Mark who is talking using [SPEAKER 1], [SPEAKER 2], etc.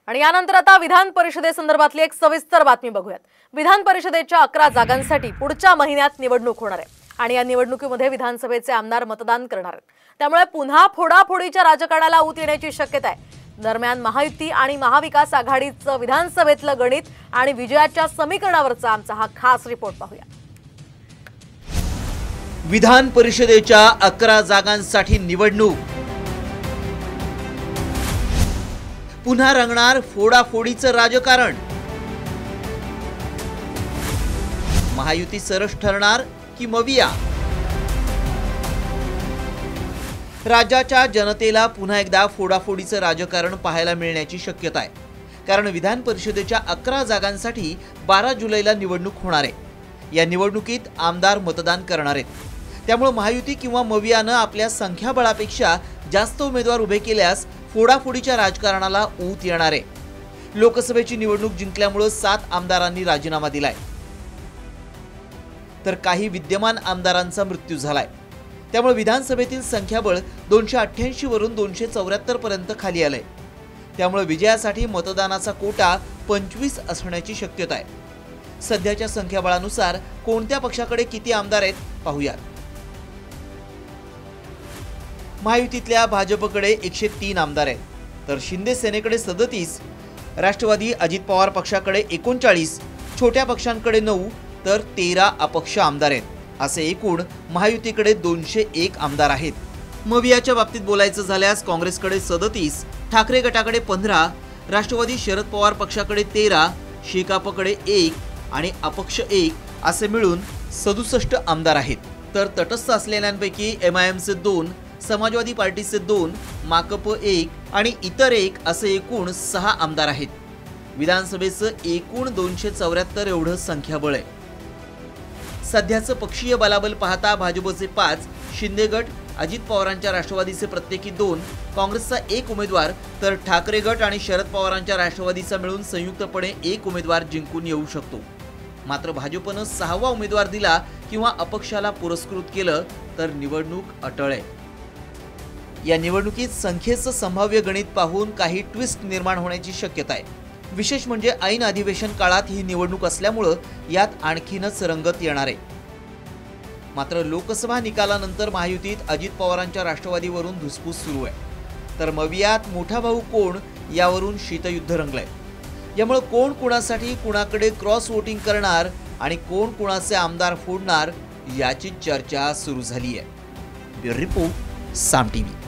[SPEAKER 1] आणि यानंतर आता विधान परिषदेसंदर्भातली एक सविस्तर बातमी बघूयात। विधान परिषदेच्या 11 जागांसाठी पुढच्या महिन्यात निवडणूक होणार आहे आणि या निवडणुकीमध्ये विधानसभेचे आमदार मतदान करणार आहेत। त्यामुळे पुन्हा फोडाफोडीच्या राजकारणाला ऊत येण्याची शक्यता आहे। दरम्यान महायुती आणि महाविकास आघाडीचं विधानसभेतलं गणित आणि विजयाच्या समीकरणावरचा आमचा हा खास रिपोर्ट पाहूया।
[SPEAKER 2] विधान परिषदेच्या 11 जागांसाठी निवडणूक, पुन्हा रंगणार फोडाफोडीचं राजकारण। महायुती सरस ठरणार की मविया? राज्याच्या जनतेला पुन्हा एकदा फोडाफोडीचं राजकारण पाहायला मिळण्याची शक्यता आहे, कारण विधान परिषदेच्या 11 जागांसाठी 12 जुलैला निवडणूक होणार आहे। या निवडणुकीत आमदार मतदान करणार आहेत। त्यामुळे महायुती किंवा मवियानं आपल्या संख्याबळापेक्षा जास्त उमेदवार उभे केल्यास फोडाफोडीच्या राजकारणाला ऊत येणार आहे। लोकसभेची निवडणूक जिंकल्यामुळे 7 आमदारांनी राजीनामा दिलाय, तर काही विद्यमान आमदारांचा मृत्यू झालाय। त्यामुळे विधानसभेतील संख्याबळ 288 वरून 274 पर्यंत खाली आलंय। त्यामुळे विजयासाठी मतदानाचा कोटा 25 असण्याची शक्यता आहे। सध्याच्या संख्याबळानुसार कोणत्या पक्षाकडे किती आमदार आहेत पाहूया। महायुतीतल्या भाजपकडे 103 आमदार आहेत, तर शिंदे सेनेकडे 37, राष्ट्रवादी अजित पवार पक्षाकडे 39, छोट्या पक्षांकडे 9 तर 13 अपक्ष आमदार आहेत। असे एकूण महायुतीकडे 201 आमदार आहेत। मवियाच्या बाबतीत बोलायचं झाल्यास काँग्रेसकडे 37, ठाकरे गटाकडे 15, राष्ट्रवादी शरद पवार पक्षाकडे 13, शेकापकडे 1 आणि अपक्ष 1 असे मिळून 67 आमदार आहेत। तर तटस्थ असलेल्यांपैकी MIMचे 2, समाजवादी पार्टीचे 2, माकप 1 आणि इतर 1 असे एकूण 6 आमदार आहेत। विधानसभेचं एकूण 274 एवढं संख्याबळ आहे। सध्याचं पक्षीय बलाबल पाहता भाजपचे 5, शिंदे गट, अजित पवारांच्या राष्ट्रवादीचे प्रत्येकी 2, काँग्रेसचा 1 उमेदवार तर ठाकरे गट आणि शरद पवारांच्या राष्ट्रवादीचा मिळून संयुक्तपणे 1 उमेदवार जिंकून येऊ शकतो। मात्र भाजपनं 6वा उमेदवार दिला किंवा अपक्षाला पुरस्कृत केलं तर निवडणूक अटळ आहे। या निवडणुकीत संख्येचं संभाव्य गणित पाहून काही ट्विस्ट निर्माण होण्याची शक्यता आहे। विशेष म्हणजे ऐन अधिवेशन काळात ही निवडणूक असल्यामुळे यात आणखीनच रंगत येणार आहे। मात्र लोकसभा निकालानंतर महायुतीत अजित पवारांच्या राष्ट्रवादीवरून धुसफूस सुरू आहे, तर मवियात मोठा भाऊ कोण यावरून शीतयुद्ध रंगलंय। यामुळे कोण कुणासाठी कुणाकडे क्रॉस वोटिंग करणार आणि कोण कुणाचे आमदार फोडणार याची चर्चा सुरू झाली आहे। ब्युरो रिपोर्ट, साम टीव्ही।